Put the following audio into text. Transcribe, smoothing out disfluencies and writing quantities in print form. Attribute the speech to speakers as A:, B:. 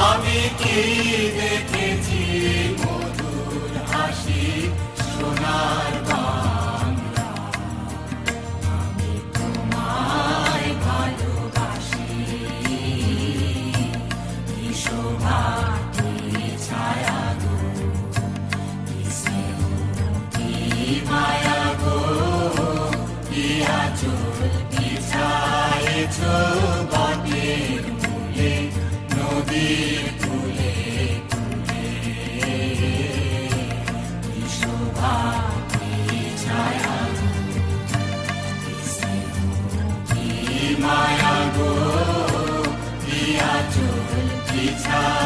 A: আমি কি দেখেছি মধুর হাসি সোনার বাংলা, আমি তোমায় ভালোবাসি। কি শোভা কি ছায়া গো, কি স্নেহ কি মায়া গো, কি আঁচল বিছায়েছ বটের মূলে নদীর কূলে কূলে। কি শোভা কি ছায়া গো, কি স্নেহ কি মায়া গো, কি আঁচল বিছায়েছ